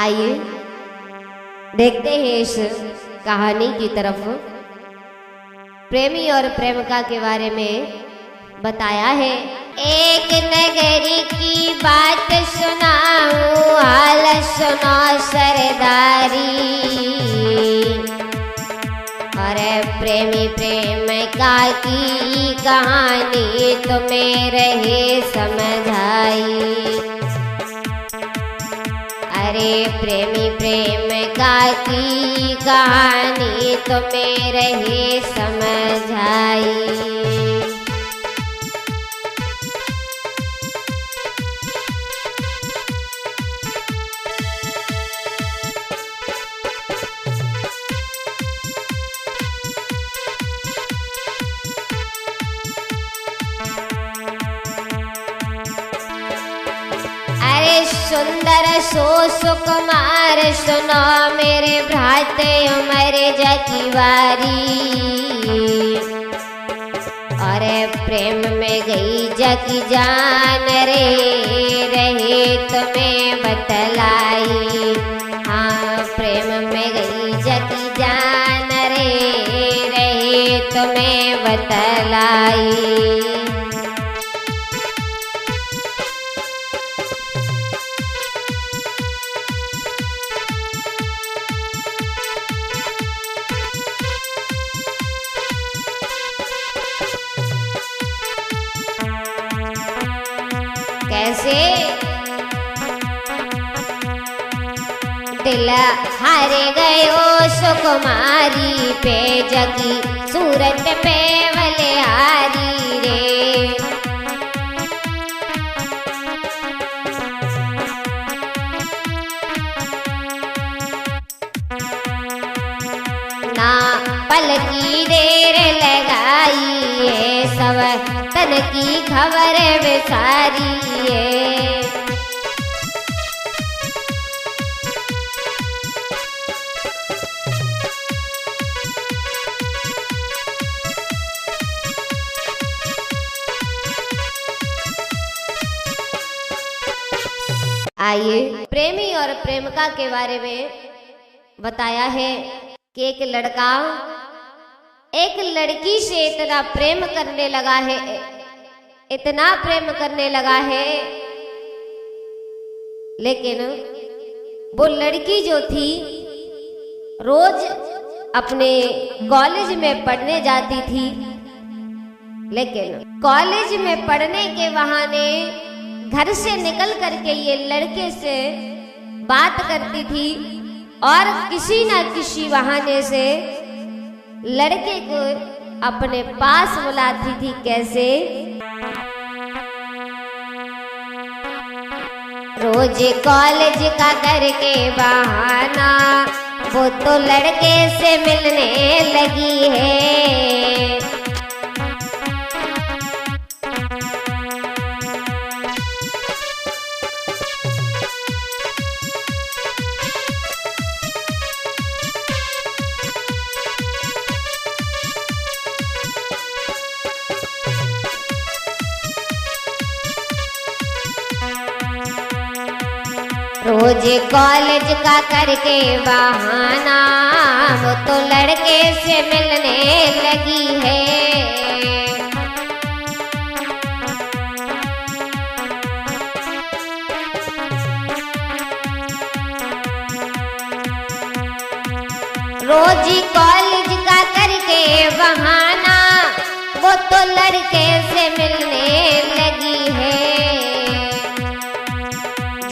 आइए देखते हैं इस कहानी की तरफ। प्रेमी और प्रेमिका के बारे में बताया है। एक नगरी की बात सुनाऊं, हाल सुनो सरदारी। अरे प्रेमी प्रेमिका की कहानी तुम्हें रहे समझाई। अरे प्रेमी प्रेमिका की कहानी तुम्हें रहे समझाई। सुंदर सो सुकुमार सुनो मेरे भ्राते उमर जकीवारी। अरे प्रेम में गई जकी जान रे, रहे तुम्हें बतलाई। हाँ प्रेम में गई जकी जान रे, रहे तुम्हें बतलाई। कैसे दिल हार गयो सुकुमारी पे, जगी सूरत पे बलिहारी रे। ना पल की देर लगाई है, सब तन की खबर विसारी है। आइए प्रेमी और प्रेमिका के बारे में बताया है कि एक लड़का एक लड़की से इतना प्रेम करने लगा है, इतना प्रेम करने लगा है, लेकिन वो लड़की जो थी रोज अपने कॉलेज में पढ़ने जाती थी, लेकिन कॉलेज में पढ़ने के बहाने घर से निकल करके ये लड़के से बात करती थी और किसी न किसी बहाने से लड़के को अपने पास बुलाती थी। कैसे? रोज कॉलेज का करके बहाना वो तो लड़के से मिलने लगी है। रोज कॉलेज का करके बहाना वो तो लड़के से मिलने लगी है। रोज कॉलेज का करके बहाना वो तो लड़के से मिलने लगी है।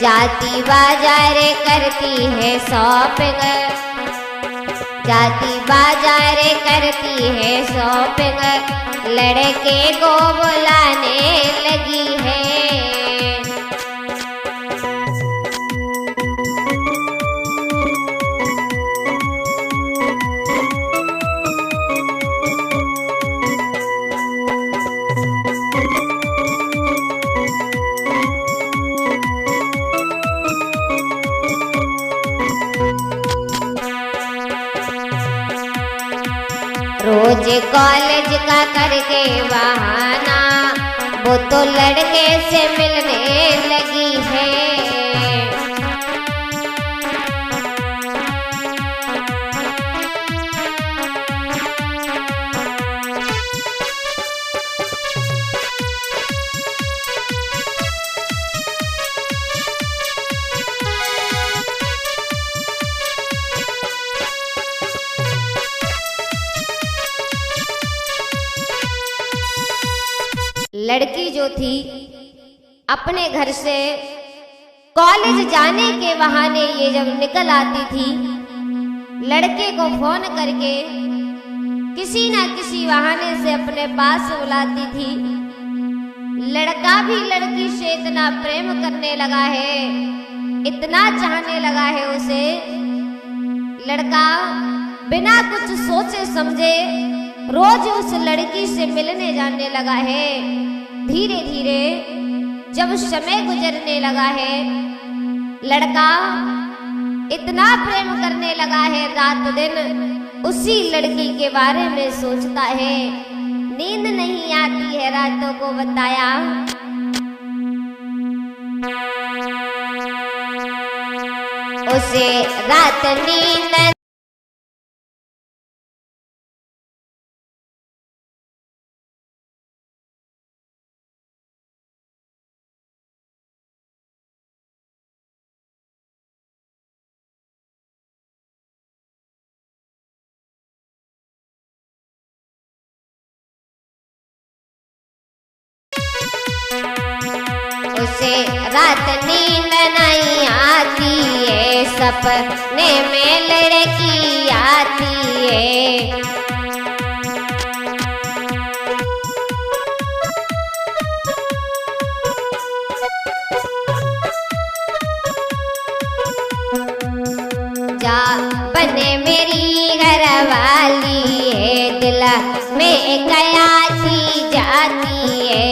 जाती बाजारे करती है शॉपिंग, जाती बाजारे करती है शॉपिंग, लड़के को बुलाने लगी है। रोज कॉलेज का करके बहाना वो तो लड़के से मिलने लगी है। लड़की जो थी अपने घर से कॉलेज जाने के बहाने ये जब निकल आती थी, लड़के को फोन करके किसी ना किसी बहाने से अपने पास बुलाती थी। लड़का भी लड़की से इतना प्रेम करने लगा है, इतना चाहने लगा है उसे। लड़का बिना कुछ सोचे समझे रोज उस लड़की से मिलने जाने लगा है। धीरे धीरे जब समय गुजरने लगा है, लड़का इतना प्रेम करने लगा है, रात दिन उसी लड़की के बारे में सोचता है। नींद नहीं आती है रातों को बताया। उसे रात नींद उसे रात नींद नहीं आती है, सपने में लड़की आती है। जा बने मेरी घरवाली है, दिल में गयाती जाती है।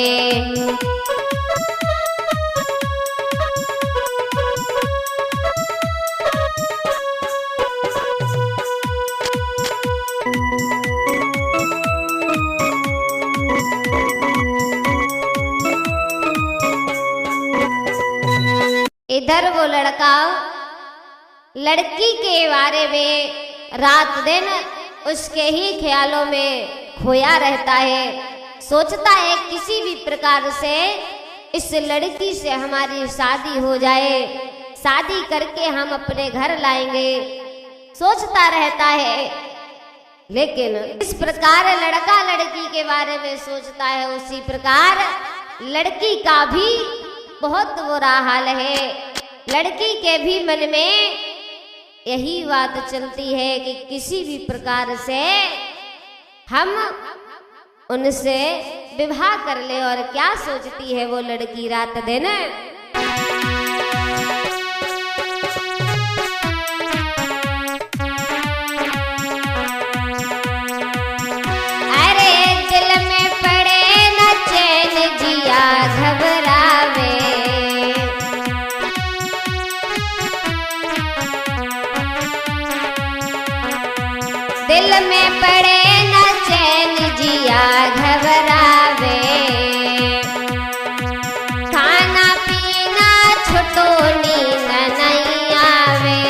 इधर वो लड़का लड़की के बारे में रात दिन उसके ही ख्यालों में खोया रहता है। सोचता है किसी भी प्रकार से इस लड़की से हमारी शादी हो जाए, शादी करके हम अपने घर लाएंगे, सोचता रहता है। लेकिन इस प्रकार लड़का लड़की के बारे में सोचता है, उसी प्रकार लड़की का भी बहुत बुरा हाल है। लड़की के भी मन में यही बात चलती है कि किसी भी प्रकार से हम उनसे विवाह कर ले। और क्या सोचती है वो लड़की रात दिन? अरे दिल में पड़े न चैन, जिया घबरावे। दिल में पड़े न चैन, जिया घबरावे। खाना पीना छुटो, नींद नहीं आवे।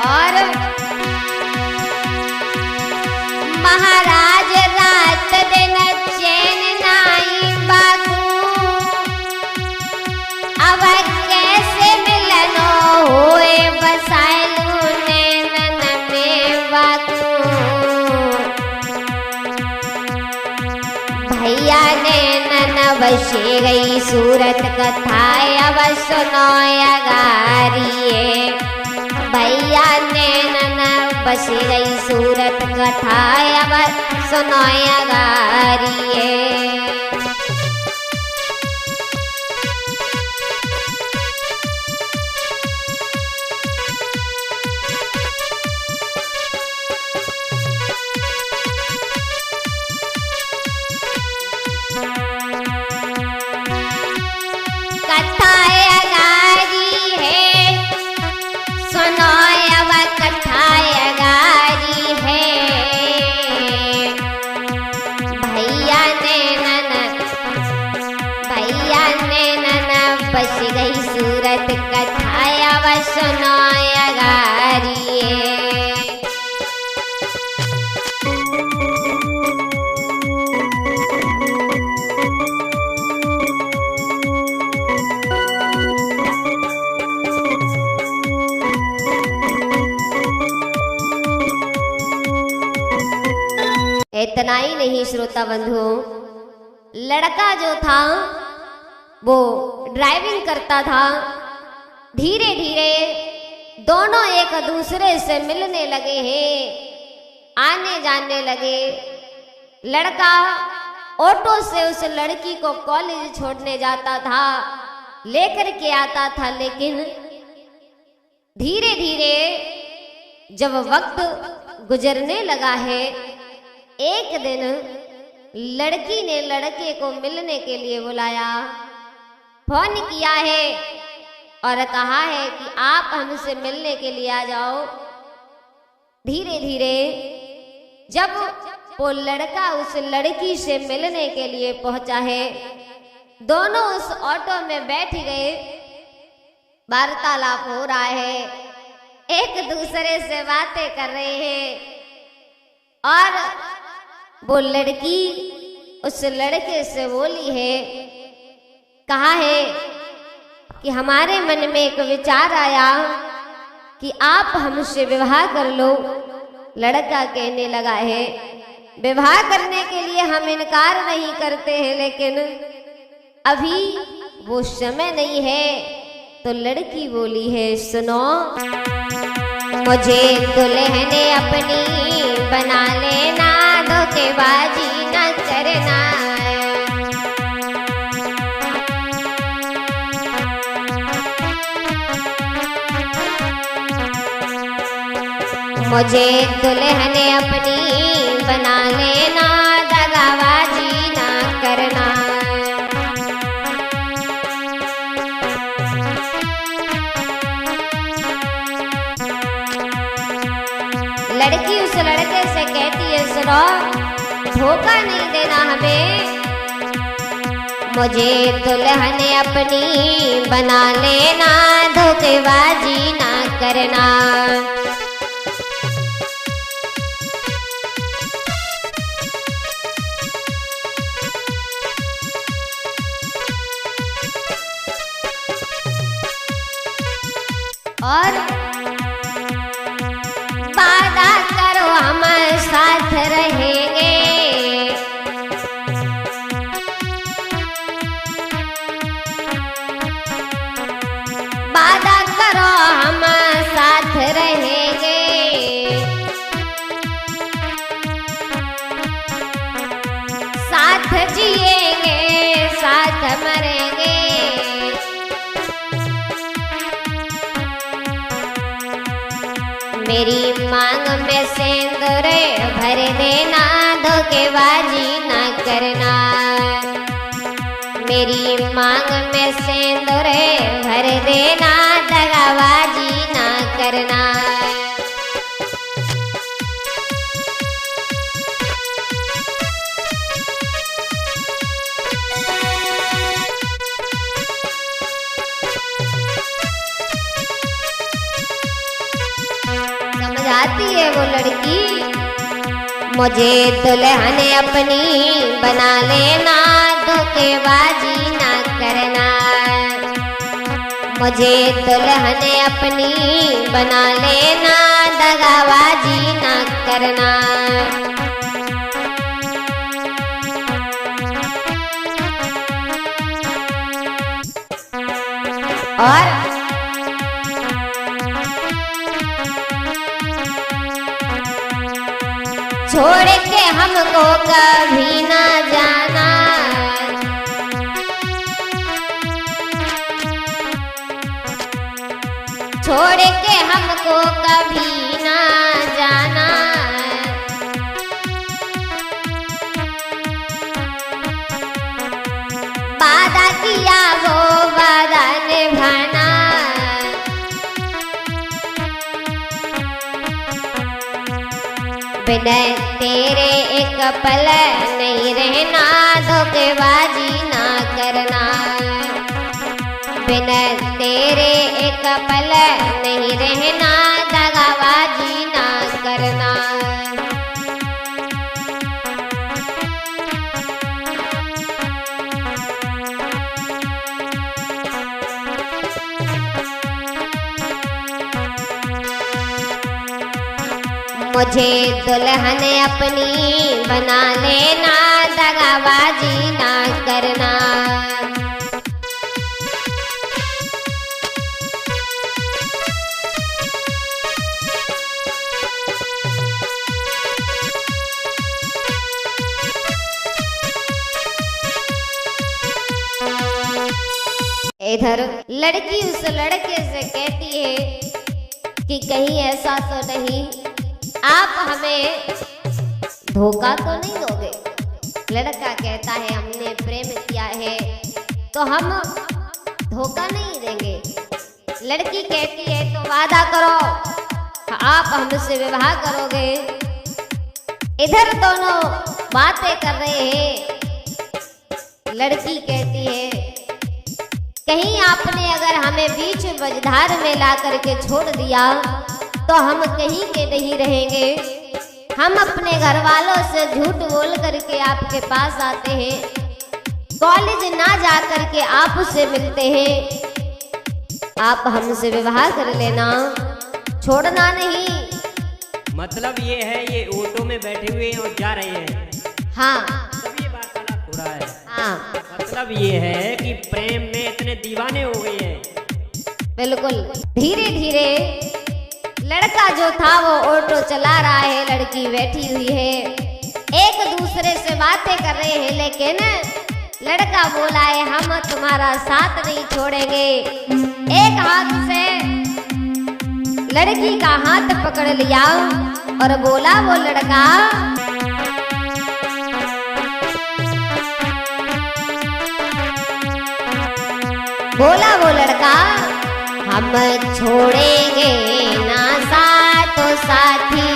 और महाराज रात दिन चैन नाई बाकू, अब कैसे मिलनो होए बसायलू नैनन में बाकू। भैया नैनन बसे गई सूरत कथा, अब सुनो अगारिये। भैया नैनन बस गई सूरत कथा, अब सुनो अगारिये। कथा अगारी है, सुनो अब कथा अगारी है। भैया नैनन बस गई सूरत कथा, अब सुनो अगारिये। इतना ही नहीं श्रोता बंधुओं, लड़का जो था वो ड्राइविंग करता था। धीरे धीरे दोनों एक दूसरे से मिलने लगे हैं, आने जाने लगे। लड़का ऑटो से उस लड़की को कॉलेज छोड़ने जाता था, लेकर के आता था, लेकिन धीरे धीरे जब वक्त गुजरने लगा है, एक दिन लड़की ने लड़के को मिलने के लिए बुलाया, फोन किया है और कहा है कि आप हमसे मिलने के लिए आ जाओ। धीरे धीरे जब वो लड़का उस लड़की से मिलने के लिए पहुंचा है, दोनों उस ऑटो में बैठ गए। वार्तालाप हो रहा है, एक दूसरे से बातें कर रहे हैं और वो लड़की उस लड़के से बोली है, कहा है कि हमारे मन में एक विचार आया कि आप हमसे विवाह कर लो। लड़का कहने लगा है, विवाह करने के लिए हम इनकार नहीं करते हैं, लेकिन अभी वो समय नहीं है। तो लड़की बोली है, सुनो, मुझे दुल्हने अपनी बना लेना, धोखेबाजी न करना। मुझे दुल्हने अपनी बना लेना, दगाबाजी ना करना। लड़की उस लड़के से कहती है, सुनो, धोखा नहीं देना हमें, मुझे दुल्हने अपनी बना लेना, धोखेबाजी ना करना। और वादा करो हम साथ रहेंगे, वादा करो हम साथ रहेंगे, साथ जिएंगे साथ मरेंगे। मेरी मांग में सिंदूर भर देना, धोखेबाजी ना करना। मेरी मांग में सिंदूर भर देना, दगाबाजी ना करना। समझाती है वो लड़की, मुझे दुल्हने अपनी बना लेना, धोखेबाजी ना करना। मुझे दुल्हने अपनी बना लेना, दगाबाजी ना करना। और छोड़ के हमको कभी ना जाना, छोड़ के हमको कभी ना जाना। वादा किया वो वादा निभाना, बिना तेरे एक पल नहीं रहना, धोखेबाजी ना करना। बिना तेरे एक पल नहीं रहना, दगाबाजी ना करना। मुझे दुल्हन अपनी बना लेना, दगाबाजी ना करना। इधर लड़की उस लड़के से कहती है कि कहीं ऐसा तो नहीं आप हमें धोखा तो नहीं दोगे। लड़का कहता है हमने प्रेम किया है तो हम धोखा नहीं देंगे। लड़की कहती है तो वादा करो आप हमसे विवाह करोगे। इधर दोनों बातें कर रहे हैं। लड़की कहती है कहीं आपने अगर हमें बीच मझधार में ला करके छोड़ दिया तो हम कहीं के नहीं रहेंगे। हम अपने घर वालों से झूठ बोल करके आपके पास आते हैं, कॉलेज ना जा करके आपसे मिलते हैं। आप हमसे विवाह कर लेना, छोड़ना नहीं। मतलब ये है ये ऑटो में बैठे हुए और जा रहे हैं। हाँ, तब ये वार्तालाप हो रहा है। हाँ, मतलब ये है कि प्रेम में इतने दीवाने हो गए हैं। बिल्कुल। धीरे धीरे लड़का जो था वो ऑटो चला रहा है, लड़की बैठी हुई है, एक दूसरे से बातें कर रहे हैं। लेकिन लड़का बोला है हम तुम्हारा साथ नहीं छोड़ेंगे। एक हाथ से लड़की का हाथ पकड़ लिया और बोला वो लड़का हम छोड़ेंगे ना साथ साथी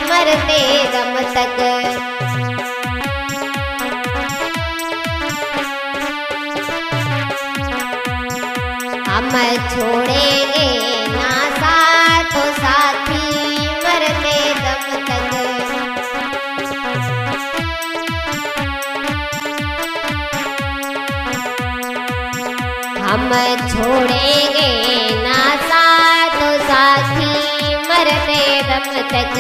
मरते दम तक। हम छोड़ेंगे ना साथ साथी मरते दम तक। हम छोड़ेंगे ना साथ साथी मरते दम तक।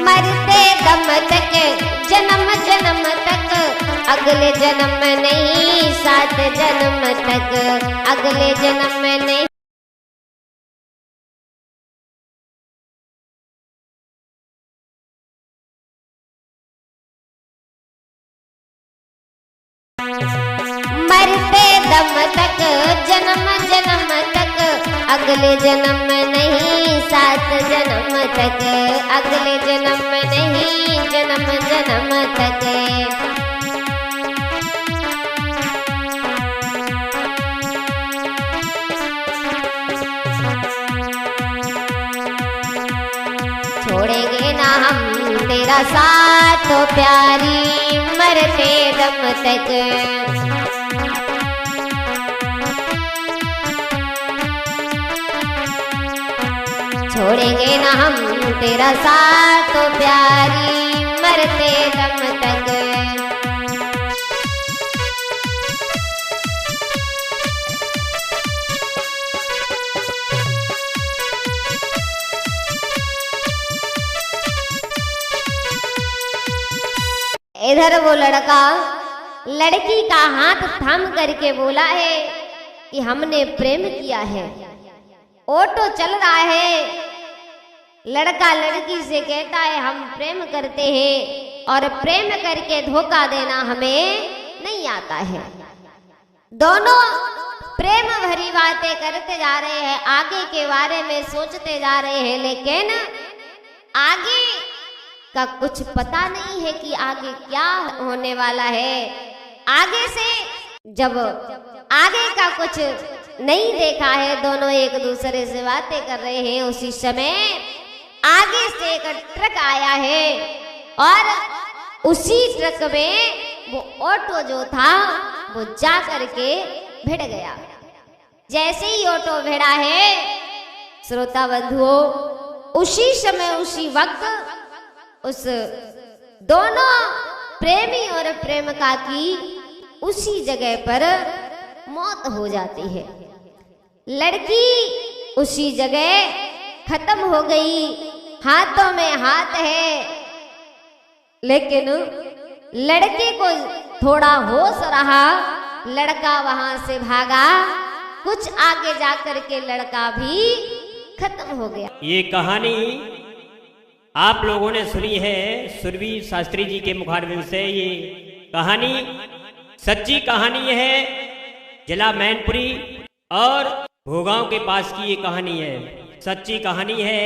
मरते दम तक, जन्म जन्म तक, अगले जन्म नहीं, सात जन्म तक, अगले जन्म नहीं। मरते दम तक, जन्म जन्म तक, अगले जन्म नहीं, सात जन्म तक, अगले जन्म नहीं, जन्म जन्म तक। छोड़ेंगे ना हम तेरा साथ तो प्यारी मरते दम तक। छोड़ेंगे ना हम तेरा साथ तो प्यारी मरते दम तक। इधर वो लड़का लड़की का हाथ थाम करके बोला है कि हमने प्रेम किया है। ऑटो चल रहा है, लड़का लड़की से कहता है हम प्रेम करते हैं और प्रेम करके धोखा देना हमें नहीं आता है। दोनों प्रेम भरी बातें करते जा रहे हैं, आगे के बारे में सोचते जा रहे हैं, लेकिन आगे का कुछ पता नहीं है कि आगे क्या होने वाला है। आगे से जब आगे का कुछ नहीं देखा है, दोनों एक दूसरे से बातें कर रहे हैं, उसी समय आगे से एक ट्रक आया है और उसी ट्रक में वो ऑटो जो था वो जा करके भिड़ गया। जैसे ही ऑटो भिड़ा है, श्रोता बंधुओं, उसी समय उसी वक्त उस दोनों प्रेमी और प्रेमिका की उसी जगह पर मौत हो जाती है। लड़की उसी जगह खत्म हो गई, हाथों में हाथ है, लेकिन लड़के को थोड़ा होश रहा, लड़का वहां से भागा, कुछ आगे जाकर के लड़का भी खत्म हो गया। ये कहानी आप लोगों ने सुनी है सुरभि शास्त्री जी के मुखारबिंद से। ये कहानी सच्ची कहानी है, जिला मैनपुरी और भोगांव के पास की ये कहानी है, सच्ची कहानी है।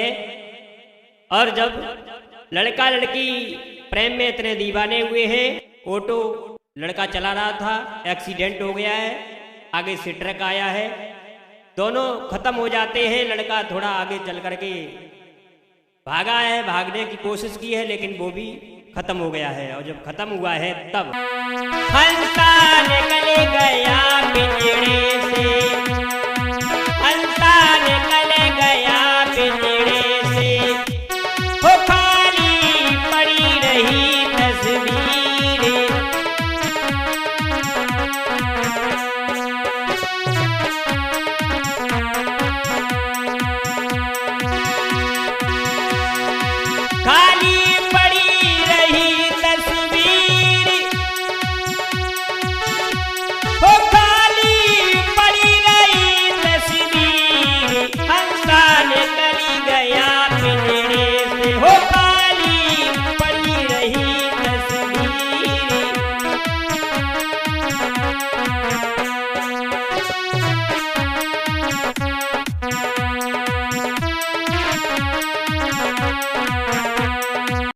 और जब लड़का लड़की प्रेम में इतने दीवाने हुए हैं, ऑटो लड़का चला रहा था, एक्सीडेंट हो गया है, आगे से ट्रक आया है, दोनों खत्म हो जाते हैं। लड़का थोड़ा आगे चल करके भागा है, भागने की कोशिश की है, लेकिन वो भी खत्म हो गया है। और जब खत्म हुआ है तब हंसा निकल गया पिंजड़े